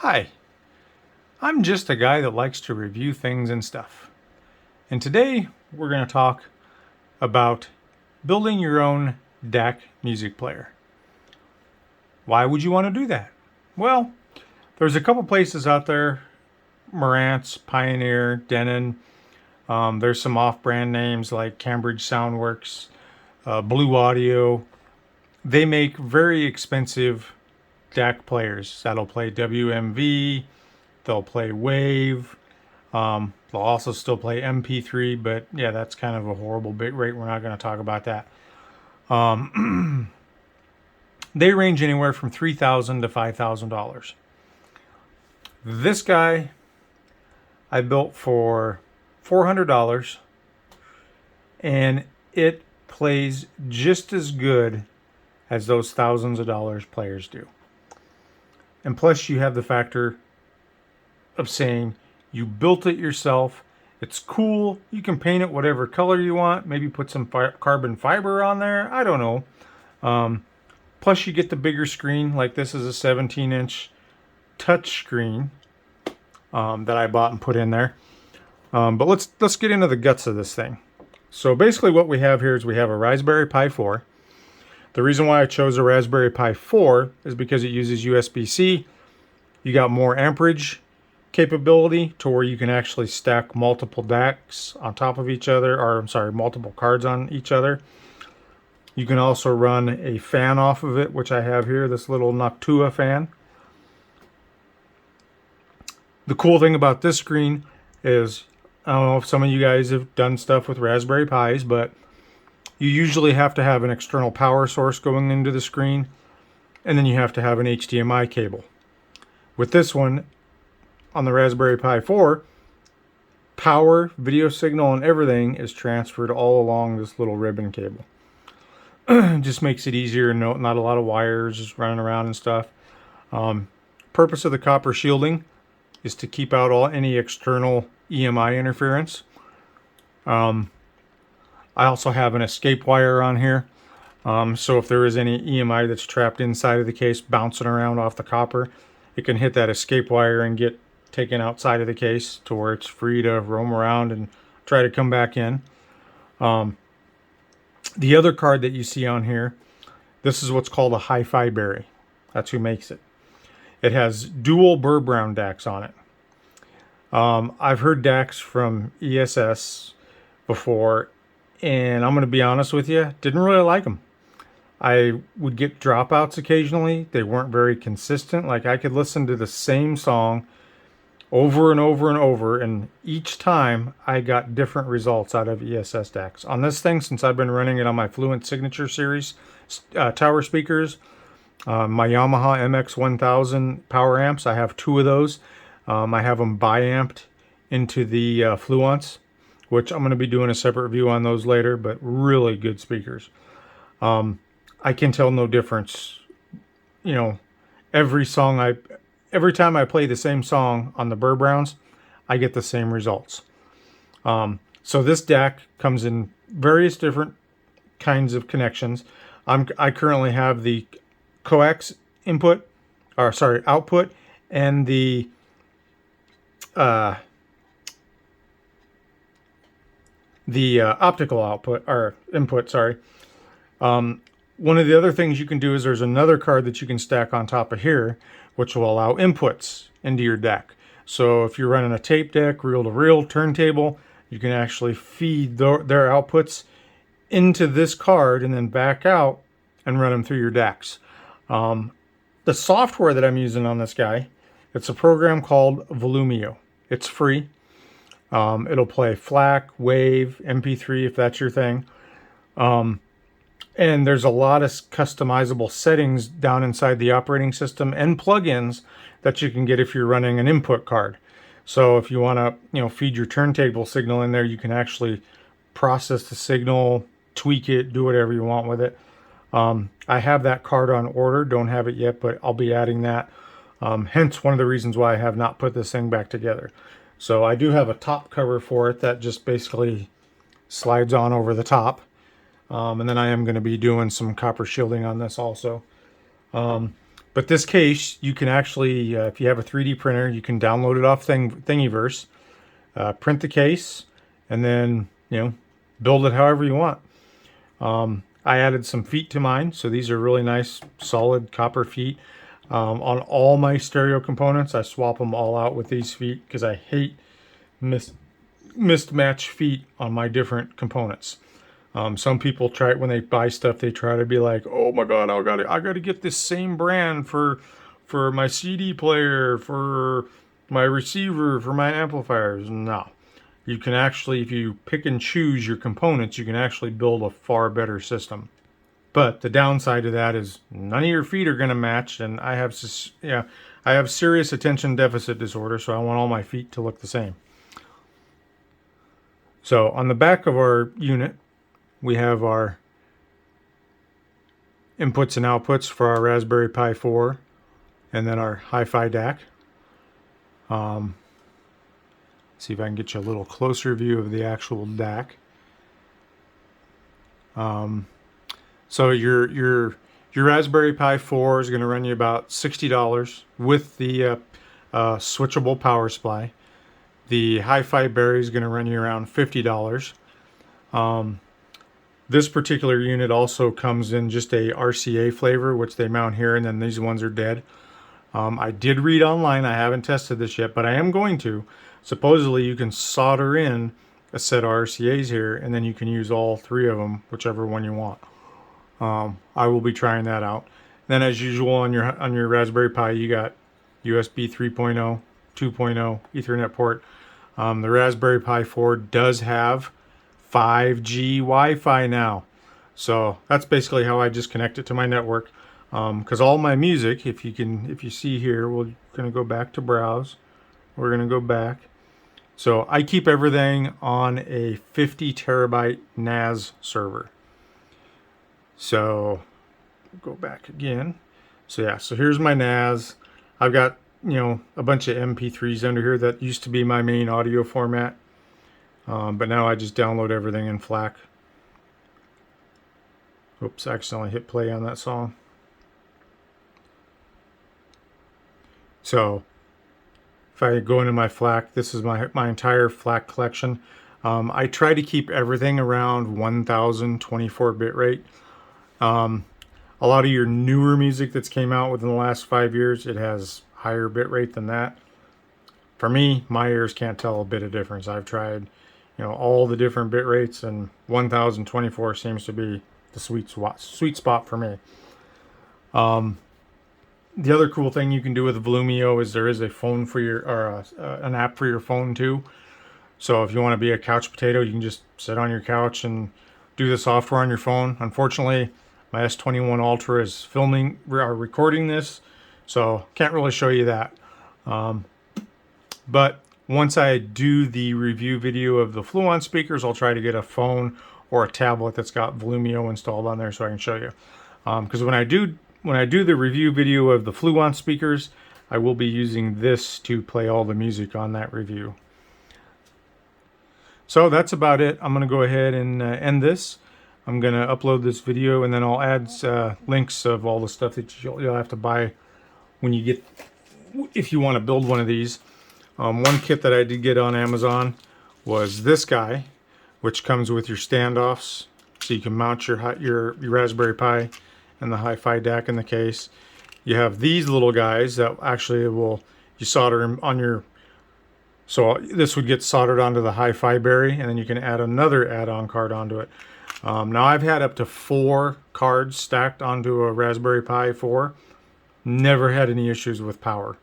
Hi, I'm just a guy that likes to review things and stuff. And today we're going to talk about building your own DAC music player. Why would you want to do that? Well, there's a couple places out there, Marantz, Pioneer, Denon. There's some off-brand names like Cambridge Soundworks, Blue Audio. They make very expensive DAC players that'll play WMV, they'll play Wave. They'll also still play MP3, but yeah, that's kind of a horrible bit rate. We're not going to talk about that. They range anywhere from $3,000 to $5,000. This guy I built for $400, and it plays just as good as those thousands of dollars players do. And plus, you have the factor of saying you built it yourself. It's cool. You can paint it whatever color you want. Maybe put some carbon fiber on there. I don't know. Plus, you get the bigger screen. Like this is a 17-inch touch screen that I bought and put in there. But let's get into the guts of this thing. So basically, what we have here is we have a Raspberry Pi 4. The reason why I chose a Raspberry Pi 4 is because it uses USB-C. You got more amperage capability to where you can actually stack multiple DACs on top of each other, or I'm sorry, multiple cards on each other. You can also run a fan off of it, which I have here, this little Noctua fan. The cool thing about this screen is, I don't know if some of you guys have done stuff with Raspberry Pis, but you usually have to have an external power source going into the screen, and then you have to have an HDMI cable. With this one, on the Raspberry Pi 4, power, video signal, and everything is transferred all along this little ribbon cable. Just makes it easier, not a lot of wires just running around and stuff. Purpose of the copper shielding is to keep out any external EMI interference. I also have an escape wire on here. So if there is any EMI that's trapped inside of the case bouncing around off the copper, it can hit that escape wire and get taken outside of the case to where it's free to roam around and try to come back in. The other card that you see on here, this is what's called a Hi-Fi Berry. That's who makes it. It has dual Burr Brown DACs on it. I've heard DACs from ESS before, and I'm going to be honest with you, didn't really like them. I would get dropouts occasionally. They weren't very consistent. Like I could listen to the same song over and over and over, and each time I got different results out of ESS DACs. On this thing, since I've been running it on my Fluent Signature Series tower speakers, my Yamaha MX1000 power amps, I have two of those. I have them bi-amped into the Fluence, which I'm going to be doing a separate review on those later, but really good speakers. I can tell no difference. You know, every time I play the same song on the Burr Browns, I get the same results. So this DAC comes in various different kinds of connections. I currently have the coax output, and the optical output or input. Sorry. One of the other things you can do is there's another card that you can stack on top of here, which will allow inputs into your DAC. So if you're running a tape deck, reel-to-reel, turntable, you can actually feed their outputs into this card and then back out and run them through your DACs. The software that I'm using on this guy, it's a program called Volumio. It's free. It'll play FLAC, WAVE, MP3 if that's your thing. And there's a lot of customizable settings down inside the operating system and plugins that you can get if you're running an input card. So if you want to, feed your turntable signal in there, you can actually process the signal, tweak it, do whatever you want with it. I have that card on order, don't have it yet, but I'll be adding that. Hence one of the reasons why I have not put this thing back together. So I do have a top cover for it that just basically slides on over the top. And then I am going to be doing some copper shielding on this also. But this case, you can actually, if you have a 3D printer, you can download it off Thingiverse, print the case, and then, build it however you want. I added some feet to mine, so these are really nice, solid copper feet. On all my stereo components, I swap them all out with these feet because I hate mismatched feet on my different components. Some people try it when they buy stuff. They try to be like, "Oh my God, I gotta get this same brand for my CD player, for my receiver, for my amplifiers." No, you can actually, if you pick and choose your components, you can actually build a far better system. But the downside of that is none of your feet are going to match, and I have serious attention deficit disorder, so I want all my feet to look the same. So on the back of our unit, we have our inputs and outputs for our Raspberry Pi 4, and then our Hi-Fi DAC. See if I can get you a little closer view of the actual DAC. So your Raspberry Pi 4 is going to run you about $60 with the switchable power supply. The Hi-Fi Berry is going to run you around $50. This particular unit also comes in just a RCA flavor, which they mount here, and then these ones are dead. I did read online, I haven't tested this yet, but I am going to. Supposedly you can solder in a set of RCAs here, and then you can use all three of them, whichever one you want. I will be trying that out. Then as usual on your Raspberry Pi, you got USB 3.0, 2.0, Ethernet port. The Raspberry Pi 4 does have 5G Wi-Fi now. So that's basically how I just connect it to my network. Because all my music, if you see here, we're going to go back to browse. We're going to go back. So I keep everything on a 50 terabyte NAS server. So go back again. So yeah, so here's my NAS. I've got, a bunch of MP3s under here. That used to be my main audio format. But now I just download everything in FLAC. Oops, I accidentally hit play on that song. So if I go into my FLAC, this is my entire FLAC collection. I try to keep everything around 1024 bitrate. A lot of your newer music that's came out within the last 5 years, it has higher bitrate than that. For me, my ears can't tell a bit of difference. I've tried, all the different bit rates, and 1024 seems to be the sweet spot for me. The other cool thing you can do with Volumio is there is a phone for an app for your phone too. So if you want to be a couch potato, you can just sit on your couch and do the software on your phone. Unfortunately, my S21 Ultra is recording this, so can't really show you that. But once I do the review video of the Fluon speakers, I'll try to get a phone or a tablet that's got Volumio installed on there so I can show you. Because when I do the review video of the Fluon speakers, I will be using this to play all the music on that review. So that's about it. I'm going to go ahead and end this. I'm going to upload this video, and then I'll add links of all the stuff that you'll have to buy if you want to build one of these. One kit that I did get on Amazon was this guy, which comes with your standoffs, so you can mount your Raspberry Pi and the Hi-Fi DAC in the case. You have these little guys that actually you solder them on your. So this would get soldered onto the Hi-Fi Berry, and then you can add another add-on card onto it. Now I've had up to 4 cards stacked onto a Raspberry Pi 4. Never had any issues with power.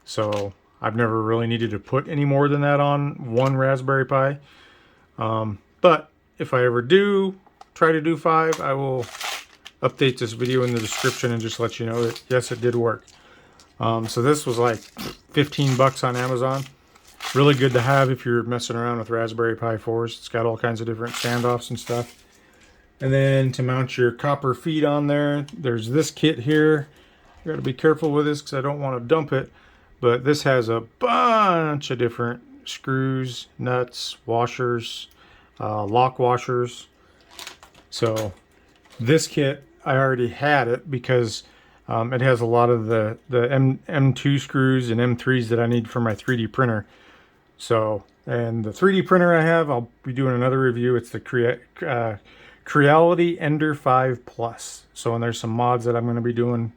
So I've never really needed to put any more than that on one Raspberry Pi. But if I ever do try to do 5, I will update this video in the description and just let you know that yes, it did work. So this was like 15 bucks on Amazon. Really good to have if you're messing around with Raspberry Pi 4s. It's got all kinds of different standoffs and stuff. And then to mount your copper feet on there, there's this kit here. You got to be careful with this because I don't want to dump it. But this has a bunch of different screws, nuts, washers, lock washers. So this kit, I already had it because It has a lot of the M2 screws and M3s that I need for my 3D printer. So, and the 3D printer I have, I'll be doing another review. It's the Creality Ender 5 Plus. So, and there's some mods that I'm going to be doing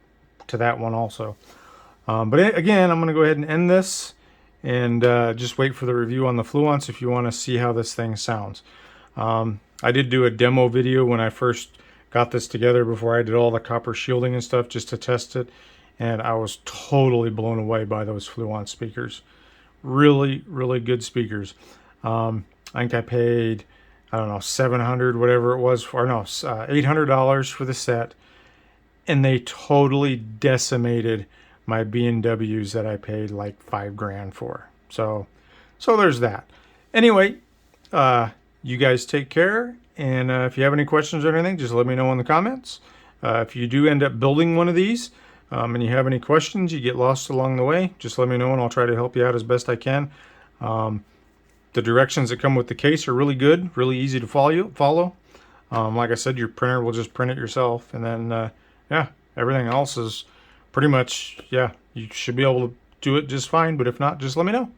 to that one also. But again, I'm going to go ahead and end this and just wait for the review on the Fluence if you want to see how this thing sounds. I did do a demo video when I first got this together before I did all the copper shielding and stuff just to test it, and I was totally blown away by those Fluence speakers. Really, really good speakers. I think I paid, I don't know, $700, whatever it was, or no, $800 for the set, and they totally decimated my B&Ws that I paid like $5 grand for. So there's that. Anyway, you guys take care, and if you have any questions or anything, just let me know in the comments. If you do end up building one of these, and you have any questions, you get lost along the way, just let me know and I'll try to help you out as best I can. The directions that come with the case are really good, really easy to follow. Like I said, your printer will just print it yourself, and then yeah, everything else is pretty much, yeah, you should be able to do it just fine, but if not, just let me know.